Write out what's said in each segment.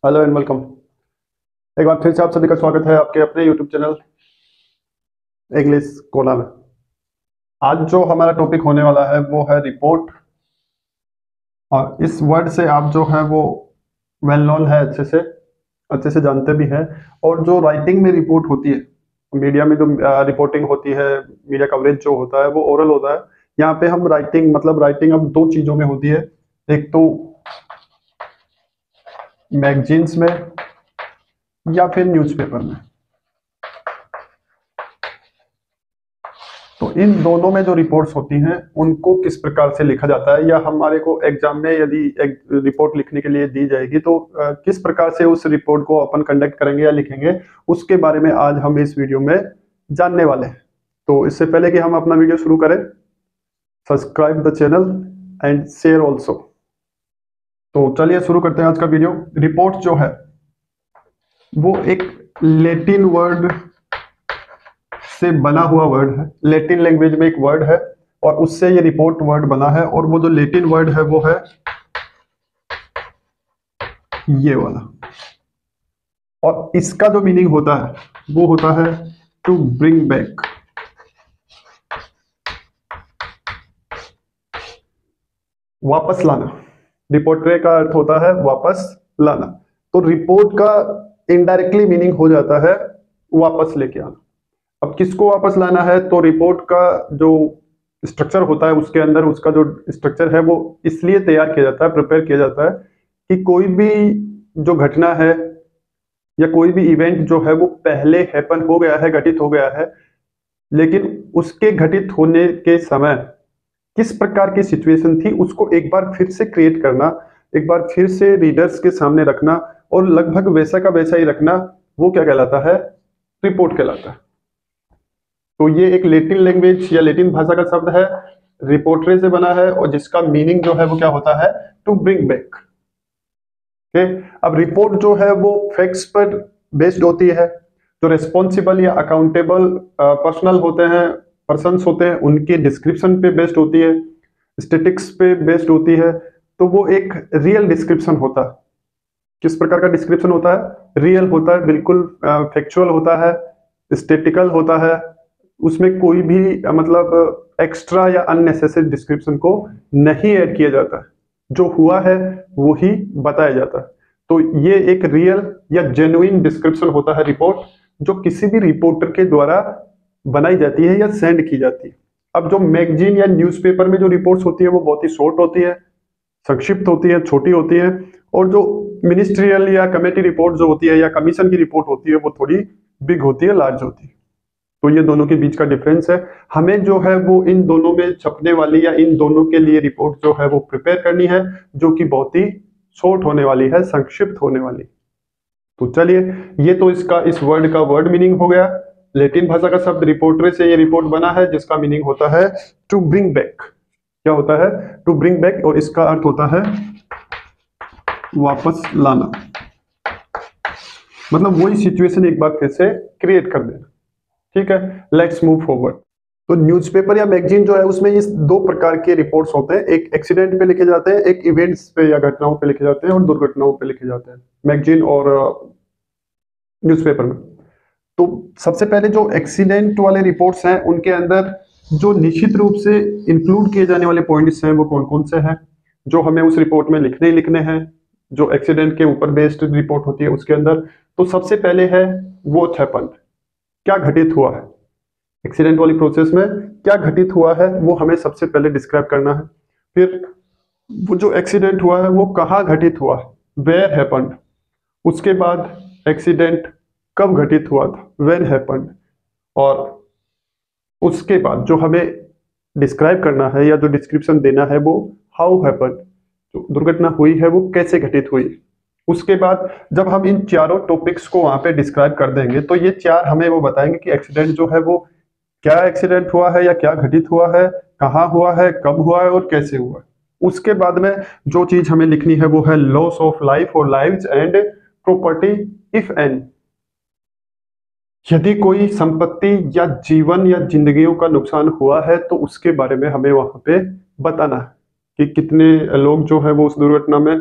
Hello and welcome. एक बार फिर से आप सभी का स्वागत है आपके अपने यूट्यूब चैनल इंग्लिश कोला में। आज जो हमारा टॉपिक होने वाला है वो है रिपोर्ट। और इस वर्ड से आप जो है वो वेल नोन है, अच्छे से जानते भी हैं। और जो राइटिंग में रिपोर्ट होती है, मीडिया में जो रिपोर्टिंग होती है, मीडिया कवरेज जो होता है वो ओरल होता है। यहाँ पे हम राइटिंग अब दो चीजों में होती है। एक तो मैगजीन्स में या फिर न्यूज़पेपर में। तो इन दोनों में जो रिपोर्ट्स होती हैं उनको किस प्रकार से लिखा जाता है, या हमारे को एग्जाम में यदि एक रिपोर्ट लिखने के लिए दी जाएगी तो किस प्रकार से उस रिपोर्ट को अपन कंडक्ट करेंगे या लिखेंगे, उसके बारे में आज हम इस वीडियो में जानने वाले हैं। तो इससे पहले कि हम अपना वीडियो शुरू करें, subscribe the channel and share also. तो चलिए शुरू करते हैं आज का वीडियो। रिपोर्ट जो है वो एक लेटिन वर्ड से बना हुआ वर्ड है। लेटिन लैंग्वेज में एक वर्ड है और उससे ये रिपोर्ट वर्ड बना है। और वो जो लेटिन वर्ड है वो है ये वाला। और इसका जो मीनिंग होता है वो होता है टू ब्रिंग बैक। वापस लाना। रिपोर्ट्रे का अर्थ होता है वापस लाना। तो रिपोर्ट का इनडायरेक्टली मीनिंग हो जाता है वापस लेके आना। अब किसको वापस लाना है, तो रिपोर्ट का जो स्ट्रक्चर होता है उसके अंदर उसका जो स्ट्रक्चर है वो इसलिए तैयार किया जाता है, प्रिपेयर किया जाता है कि कोई भी जो घटना है या कोई भी इवेंट जो है वो पहले हैपन हो गया है, घटित हो गया है, लेकिन उसके घटित होने के समय किस प्रकार की सिचुएशन थी उसको एक बार फिर से क्रिएट करना, एक बार फिर से रीडर्स के सामने रखना और लगभग वैसा का वैसा ही रखना, वो क्या कहलाता है, रिपोर्ट कहलाता है। तो ये एक लेटिन लैंग्वेज या लेटिन भाषा का शब्द है, रिपोर्ट्रे से बना है और जिसका मीनिंग जो है वो क्या होता है, टू ब्रिंग बैक। अब रिपोर्ट जो है वो फैक्ट्स पर बेस्ड होती है। जो रेस्पॉन्सिबल या अकाउंटेबल पर्सनल होते हैं, पर्सन्स होते हैं, उनके डिस्क्रिप्शन पे बेस्ड होती है, स्टेटिक्स पे बेस्ड होती है। तो वो एक रियल डिस्क्रिप्शन होता है। किस प्रकार का डिस्क्रिप्शन होता है, रियल होता है, बिल्कुल फैक्चुअल होता है, स्टेटिकल होता है। उसमें कोई भी मतलब एक्स्ट्रा या अननेसेसरी डिस्क्रिप्शन को नहीं ऐड किया जाता है। जो हुआ है वो ही बताया जाता है। तो ये एक रियल या जेन्युइन डिस्क्रिप्शन होता है रिपोर्ट, जो किसी भी रिपोर्टर के द्वारा बनाई जाती है या सेंड की जाती है। अब जो मैगजीन या न्यूज़पेपर में जो रिपोर्ट्स होती है वो बहुत ही शॉर्ट होती है, संक्षिप्त होती है, छोटी होती है। और जो मिनिस्ट्रियल या कमेटी रिपोर्ट जो होती है या कमीशन की रिपोर्ट होती है वो थोड़ी बिग होती है, लार्ज होती है। तो ये दोनों के बीच का डिफरेंस है। हमें जो है वो इन दोनों में छपने वाली या इन दोनों के लिए रिपोर्ट जो है वो प्रिपेयर करनी है, जो कि बहुत ही शॉर्ट होने वाली है, संक्षिप्त होने वाली। तो चलिए, ये तो इसका इस वर्ड का वर्ड मीनिंग हो गया। लेटिन भाषा का शब्द रिपोर्ट्रे से ये रिपोर्ट बना है, जिसका मीनिंग होता है टू ब्रिंग बैक। क्या होता है, टू ब्रिंग बैक, और इसका अर्थ होता है वापस लाना। मतलब वही सिचुएशन एक बार फिर से क्रिएट कर देना। ठीक है, लेट्स मूव फॉरवर्ड। तो न्यूज़पेपर या मैगजीन जो है उसमें इस दो प्रकार के रिपोर्ट्स होते हैं। एक एक्सीडेंट पे लिखे जाते हैं, एक इवेंट्स पे या घटनाओं पे लिखे जाते हैं और दुर्घटनाओं पे लिखे जाते हैं, मैगजीन और न्यूज़पेपर में। तो सबसे पहले जो एक्सीडेंट वाले रिपोर्ट्स हैं उनके अंदर जो निश्चित रूप से इंक्लूड किए जाने वाले पॉइंट्स हैं वो कौन कौन से हैं, जो हमें उस रिपोर्ट में लिखने ही लिखने हैं, जो एक्सीडेंट के ऊपर बेस्ड रिपोर्ट होती है उसके अंदर। तो सबसे पहले है व्हाट हैपेंड, क्या घटित हुआ है। एक्सीडेंट वाली प्रोसेस में क्या घटित हुआ है वो हमें सबसे पहले डिस्क्राइब करना है। फिर वो जो एक्सीडेंट हुआ है वो कहाँ घटित हुआ है, वेयर हैपेंड। उसके बाद एक्सीडेंट कब घटित हुआ था, व्हेन हैपेंड। और उसके बाद जो हमें डिस्क्राइब करना है या जो डिस्क्रिप्शन देना है वो हाउ हैपेंड, जो दुर्घटना हुई है वो कैसे घटित हुई। उसके बाद जब हम इन चारों टॉपिक्स को वहां पे डिस्क्राइब कर देंगे तो ये चार हमें वो बताएंगे कि एक्सीडेंट जो है वो क्या एक्सीडेंट हुआ है या क्या घटित हुआ है, कहाँ हुआ है, कब हुआ है और कैसे हुआ है। उसके बाद में जो चीज हमें लिखनी है वो है लॉस ऑफ लाइफ और lives and property if an. यदि कोई संपत्ति या जीवन या जिंदगियों का नुकसान हुआ है तो उसके बारे में हमें वहां पे बताना है कि कितने लोग जो है वो उस दुर्घटना में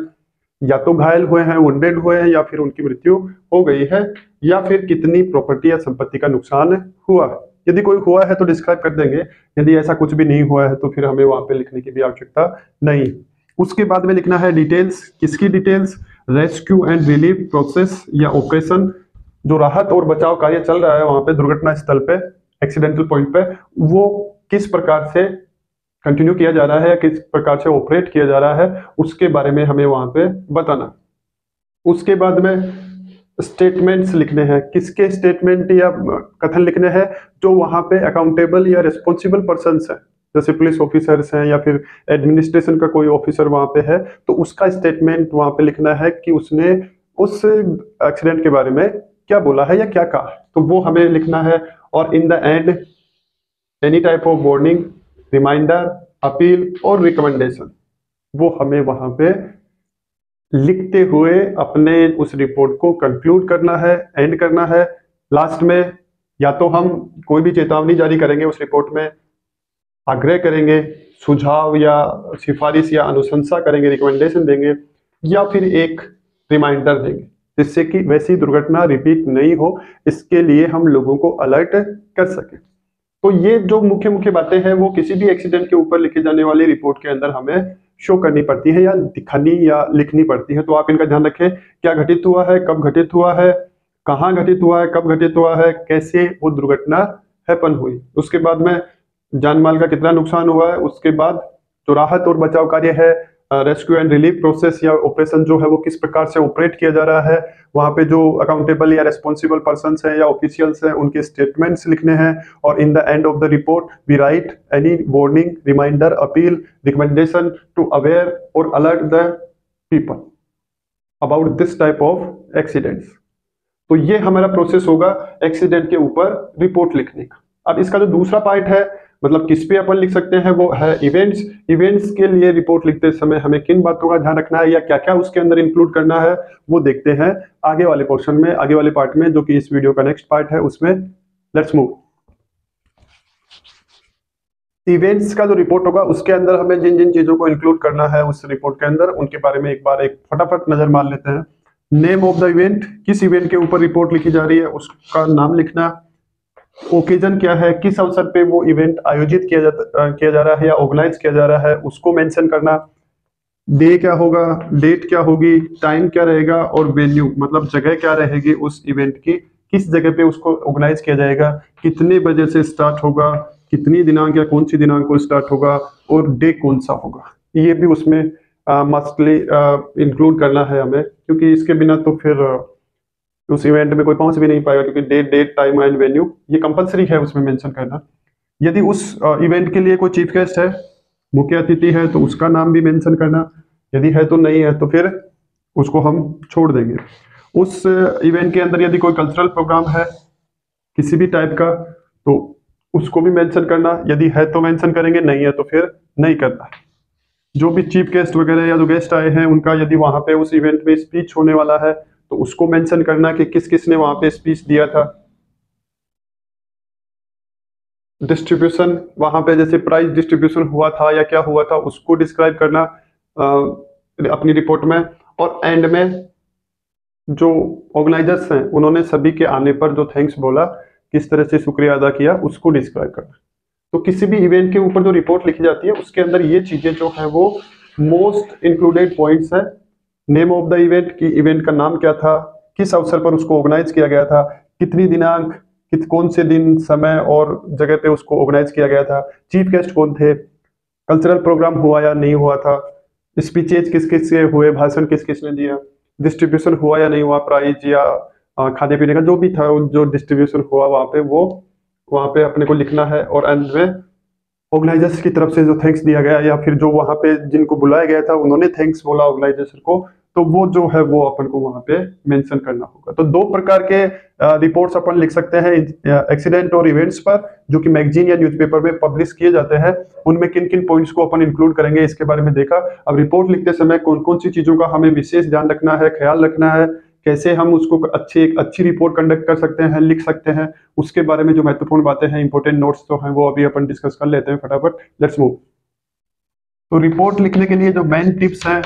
या तो घायल हुए हैं, वुंडेड हुए हैं, या फिर उनकी मृत्यु हो गई है, या फिर कितनी प्रॉपर्टी या संपत्ति का नुकसान हुआ है। यदि कोई हुआ है तो डिस्क्राइब कर देंगे, यदि ऐसा कुछ भी नहीं हुआ है तो फिर हमें वहां पे लिखने की भी आवश्यकता नहीं। उसके बाद में लिखना है डिटेल्स। किसकी details? Rescue and relief process या ऑपरेशन, जो राहत और बचाव कार्य चल रहा है वहां पे दुर्घटना स्थल पे, एक्सीडेंटल पॉइंट पे, वो किस प्रकार से कंटिन्यू किया जा रहा है, किस प्रकार से ऑपरेट किया जा रहा है, उसके बारे में हमें वहां पे बताना। उसके बाद में स्टेटमेंट्स लिखने हैं। किसके स्टेटमेंट या कथन लिखने हैं? जो वहां पे अकाउंटेबल या रिस्पॉन्सिबल पर्सन्स हैं, जैसे पुलिस ऑफिसर्स हैं या फिर एडमिनिस्ट्रेशन का कोई ऑफिसर वहां पे है, तो उसका स्टेटमेंट वहां पे लिखना है कि उसने उस एक्सीडेंट के बारे में क्या बोला है या क्या कहा है, तो वो हमें लिखना है। और in the end any type of warning, reminder, appeal और रिकमेंडेशन, वो हमें वहां पे लिखते हुए अपने उस रिपोर्ट को कंक्लूड करना है, एंड करना है। लास्ट में या तो हम कोई भी चेतावनी जारी करेंगे उस रिपोर्ट में, आग्रह करेंगे, सुझाव या सिफारिश या अनुशंसा करेंगे, रिकमेंडेशन देंगे, या फिर एक रिमाइंडर देंगे जिससे कि वैसी दुर्घटना रिपीट नहीं हो, इसके लिए हम लोगों को अलर्ट कर सके। तो ये जो मुख्य मुख्य बातें हैं वो किसी भी एक्सीडेंट के ऊपर लिखी जाने वाली रिपोर्ट के अंदर हमें शो करनी पड़ती है या दिखानी या लिखनी पड़ती है। तो आप इनका ध्यान रखें, क्या घटित हुआ है, कब घटित हुआ है, कहाँ घटित हुआ है, कब घटित हुआ है, कैसे वो दुर्घटना हैपन हुई, उसके बाद में जान माल का कितना नुकसान हुआ है, उसके बाद जो राहत और बचाव कार्य है, रेस्क्यू एंड रिलीफ प्रोसेस या ऑपरेशन जो है वो किस प्रकार से ऑपरेट किया जा रहा है, वहां पे जो अकाउंटेबल या रेस्पॉन्सिबल पर्सन्स हैं या ऑफिशियल्स हैं उनके स्टेटमेंट्स लिखने हैं। और in the end of the report we write any warning, reminder, appeal, recommendation to aware और alert the people about this type of accidents. तो ये हमारा प्रोसेस होगा एक्सीडेंट के ऊपर रिपोर्ट लिखने का। अब इसका जो दूसरा पार्ट है, मतलब किस पे अपन लिख सकते हैं, वो है इवेंट्स। इवेंट्स के लिए रिपोर्ट लिखते समय हमें किन बातों का ध्यान रखना है या क्या क्या उसके अंदर इंक्लूड करना है, वो देखते हैं आगे वाले पोर्शन में, आगे वाले पार्ट में, जो कि इस वीडियो का नेक्स्ट पार्ट है उसमें। Let's move. इवेंट्स का जो रिपोर्ट होगा उसके अंदर हमें जिन जिन चीजों को इंक्लूड करना है उस रिपोर्ट के अंदर, उनके बारे में एक बार एक फटाफट नजर मार लेते हैं। नेम ऑफ द इवेंट, किस इवेंट के ऊपर रिपोर्ट लिखी जा रही है उसका नाम लिखना। ओकेजन क्या है, किस अवसर पे वो इवेंट आयोजित किया जा रहा है या ऑर्गेनाइज किया जा रहा है उसको मेंशन करना। डे क्या होगा, डेट क्या होगी, टाइम क्या रहेगा, और वेन्यू मतलब जगह क्या रहेगी उस इवेंट की, किस जगह पे उसको ऑर्गेनाइज किया जाएगा, कितने बजे से स्टार्ट होगा, कितनी दिनांक या कौन सी दिनांक को स्टार्ट होगा, और डे कौन सा होगा। ये भी उसमें मस्टली इंक्लूड करना है हमें, क्योंकि इसके बिना तो फिर उस इवेंट में कोई पहुंच भी नहीं पाएगा, क्योंकि डेट टाइम एंड वेन्यू ये कंपलसरी है उसमें मेंशन करना। यदि उस इवेंट के लिए कोई चीफ गेस्ट है, मुख्य अतिथि है, तो उसका नाम भी मेंशन करना, यदि है तो नहीं है तो फिर उसको हम छोड़ देंगे। उस इवेंट के अंदर यदि कोई कल्चरल प्रोग्राम है किसी भी टाइप का तो उसको भी मेंशन करना, यदि है तो मेंशन करेंगे, नहीं है तो फिर नहीं करना। जो भी चीफ गेस्ट वगैरह या जो गेस्ट आए हैं उनका यदि वहां पे उस इवेंट में स्पीच होने वाला है तो उसको मेंशन करना कि किस किस ने वहां पे स्पीच दिया था। डिस्ट्रीब्यूशन, वहां पे जैसे प्राइज डिस्ट्रीब्यूशन हुआ था या क्या हुआ था उसको डिस्क्राइब करना अपनी रिपोर्ट में। और एंड में जो ऑर्गेनाइजर्स हैं उन्होंने सभी के आने पर जो थैंक्स बोला, किस तरह से शुक्रिया अदा किया, उसको डिस्क्राइब करना। तो किसी भी इवेंट के ऊपर जो रिपोर्ट लिखी जाती है उसके अंदर ये चीजें जो है वो मोस्ट इंक्लूडेड पॉइंट्स है। नेम ऑफ द इवेंट, की इवेंट का नाम क्या था, किस अवसर पर उसको ऑर्गेनाइज किया गया था, कितनी दिनांक, कौन से दिन, समय और जगह पे उसको ऑर्गेनाइज किया गया था, चीफ गेस्ट कौन थे, कल्चरल प्रोग्राम हुआ या नहीं हुआ था, स्पीचेज किस किस के हुए, भाषण किस किस ने दिया, डिस्ट्रीब्यूशन हुआ या नहीं हुआ, प्राइज या खाने पीने का जो भी था, जो डिस्ट्रीब्यूशन हुआ वहां पे वो वहां पे अपने को लिखना है। और एंड में ऑर्गेनाइजर्स की तरफ से जो थैंक्स दिया गया या फिर जो वहां पे जिनको बुलाया गया था उन्होंने थैंक्स बोला ऑर्गेनाइजेशन को, तो वो जो है वो अपन को वहां पे मेंशन करना होगा। तो दो प्रकार के रिपोर्ट्स अपन लिख सकते हैं एक्सीडेंट और इवेंट्स पर, जो कि मैगजीन या न्यूज़पेपर में पब्लिश किए जाते हैं। उनमें किन किन पॉइंट्स को अपन इंक्लूड करेंगे इसके बारे में देखा। अब रिपोर्ट लिखते समय कौन कौन सी चीजों का हमें विशेष ध्यान रखना है, ख्याल रखना है, कैसे हम उसको एक अच्छी रिपोर्ट कंडक्ट कर सकते हैं, लिख सकते हैं, उसके बारे में जो महत्वपूर्ण बातें हैं, इंपॉर्टेंट नोट्स जो हैं वो अभी अपन डिस्कस कर लेते हैं फटाफट। Let's move. तो रिपोर्ट लिखने के लिए जो मेन टिप्स हैं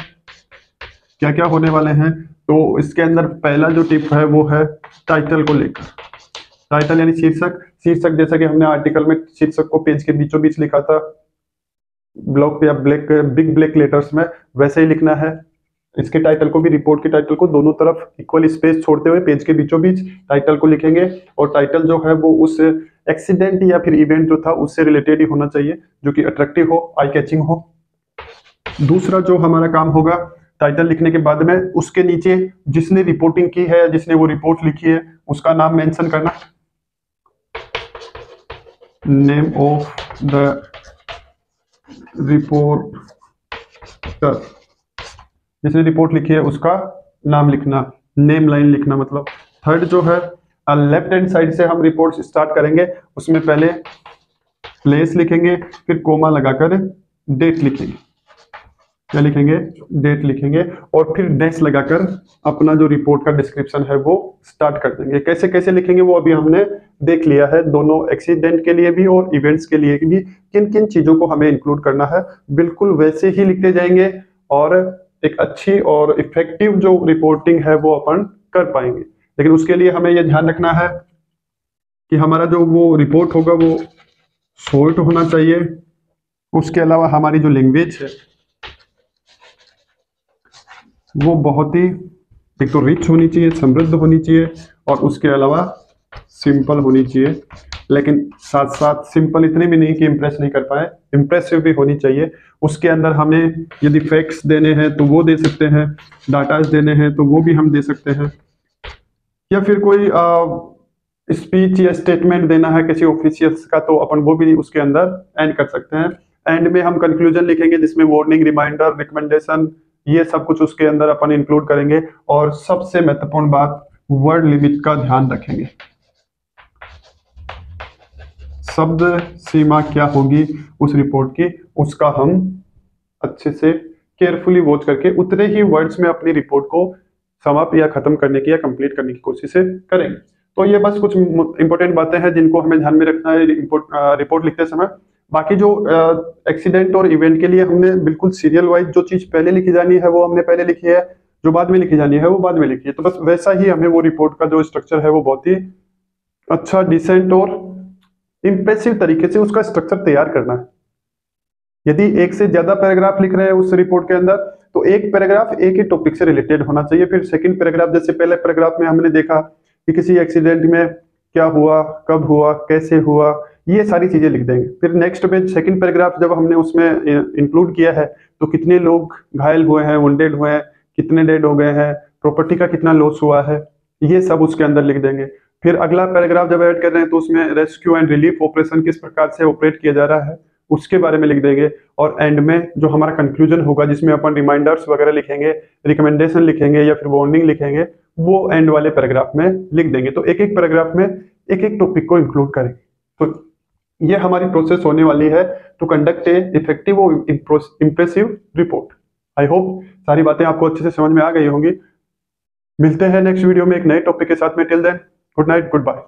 क्या क्या होने वाले हैं। तो इसके अंदर पहला जो टिप है वो है टाइटल को लेकर। टाइटल यानी शीर्षक। शीर्षक जैसा कि हमने आर्टिकल में शीर्षक को पेज के बीचों बीच लिखा था, ब्लॉक या ब्लैक बिग ब्लैक लेटर्स में, वैसे ही लिखना है। इसके टाइटल को भी, रिपोर्ट के टाइटल को दोनों तरफ इक्वल स्पेस छोड़ते हुए पेज के बीचों बीच टाइटल को लिखेंगे। और टाइटल जो है वो उस एक्सीडेंट या फिर इवेंट जो था उससे रिलेटेड ही होना चाहिए, जो कि अट्रैक्टिव हो, आई कैचिंग हो। दूसरा जो हमारा काम होगा, टाइटल लिखने के बाद में उसके नीचे जिसने रिपोर्टिंग की है, जिसने वो रिपोर्ट लिखी है, उसका नाम मेंशन करना। नेम ऑफ द रिपोर्टर, जिसने रिपोर्ट लिखी है उसका नाम लिखना, नेम लाइन लिखना मतलब। थर्ड जो है, लेफ्ट हैंड साइड से हम रिपोर्ट स्टार्ट करेंगे, उसमें पहले प्लेस लिखेंगे, फिर कोमा लगाकर डेट लिखेंगे। क्या लिखेंगे? डेट लिखेंगे, और फिर डैश लगाकर अपना जो रिपोर्ट का डिस्क्रिप्शन है वो स्टार्ट कर देंगे। कैसे कैसे लिखेंगे वो अभी हमने देख लिया है, दोनों एक्सीडेंट के लिए भी और इवेंट्स के लिए भी किन किन चीजों को हमें इंक्लूड करना है, बिल्कुल वैसे ही लिखते जाएंगे और एक अच्छी और इफेक्टिव जो रिपोर्टिंग है वो अपन कर पाएंगे। लेकिन उसके लिए हमें ये ध्यान रखना है कि हमारा जो वो रिपोर्ट होगा वो शॉर्ट होना चाहिए। उसके अलावा हमारी जो लैंग्वेज है वो बहुत ही, एक तो रिच होनी चाहिए, समृद्ध होनी चाहिए, और उसके अलावा सिंपल होनी चाहिए। लेकिन साथ साथ सिंपल इतने भी नहीं कि इम्प्रेस नहीं कर पाए, इम्प्रेसिव भी होनी चाहिए। उसके अंदर हमें यदि फैक्ट्स देने हैं तो वो दे सकते हैं, डाटाज देने हैं तो वो भी हम दे सकते हैं, या फिर कोई स्पीच या स्टेटमेंट देना है किसी ऑफिशियल्स का तो अपन वो भी उसके अंदर एंड कर सकते हैं। एंड में हम कंक्लूजन लिखेंगे जिसमें वार्निंग, रिमाइंडर, रिकमेंडेशन, ये सब कुछ उसके अंदर अपन इंक्लूड करेंगे। और सबसे महत्वपूर्ण बात, वर्ड लिमिट का ध्यान रखेंगे। शब्द सीमा क्या होगी उस रिपोर्ट की, उसका हम अच्छे से केयरफुली वॉच करके उतने ही वर्ड्स में अपनी रिपोर्ट को समाप्त या खत्म करने की या कंप्लीट करने की कोशिश करेंगे। तो ये बस कुछ इंपॉर्टेंट बातें हैं जिनको हमें ध्यान में रखना है रिपोर्ट लिखते समय। बाकी जो एक्सीडेंट और इवेंट के लिए हमने बिल्कुल सीरियल वाइज जो चीज पहले लिखी जानी है वो हमने पहले लिखी है, जो बाद में लिखी जानी है वो बाद में लिखी है। तो बस वैसा ही हमें वो रिपोर्ट का जो स्ट्रक्चर है वो बहुत ही अच्छा, डिसेंट और इंप्रेसिव तरीके से उसका स्ट्रक्चर तैयार करना है। यदि एक से ज्यादा पैराग्राफ लिख रहे हैं उस रिपोर्ट के अंदर, तो एक पैराग्राफ एक ही टॉपिक से रिलेटेड होना चाहिए। फिर सेकंड पैराग्राफ, जैसे पहले पैराग्राफ में हमने देखा कि किसी एक्सीडेंट में क्या हुआ, कब हुआ, कैसे हुआ, ये सारी चीजें लिख देंगे। फिर नेक्स्ट में सेकंड पैराग्राफ जब हमने उसमें इंक्लूड किया है तो कितने लोग घायल हुए हैं, वुंडेड हुए हैं, कितने डेड हो गए हैं, प्रॉपर्टी का कितना लॉस हुआ है, ये सब उसके अंदर लिख देंगे। फिर अगला पैराग्राफ जब ऐड कर रहे हैं तो उसमें रेस्क्यू एंड रिलीफ ऑपरेशन किस प्रकार से ऑपरेट किया जा रहा है उसके बारे में लिख देंगे। और एंड में जो हमारा कंक्लूजन होगा जिसमें अपन रिमाइंडर्स वगैरह लिखेंगे, रिकमेंडेशन लिखेंगे या फिर वार्निंग लिखेंगे, वो एंड वाले पैराग्राफ में लिख देंगे। तो एक एक पैराग्राफ में एक एक टॉपिक को इंक्लूड करेंगे। तो ये हमारी प्रोसेस होने वाली है टू कंडक्ट ए इफेक्टिव और इंप्रेसिव रिपोर्ट। आई होप सारी बातें आपको अच्छे से समझ में आ गई होंगी। मिलते हैं नेक्स्ट वीडियो में एक नए टॉपिक के साथ में। Till then, good night, good bye.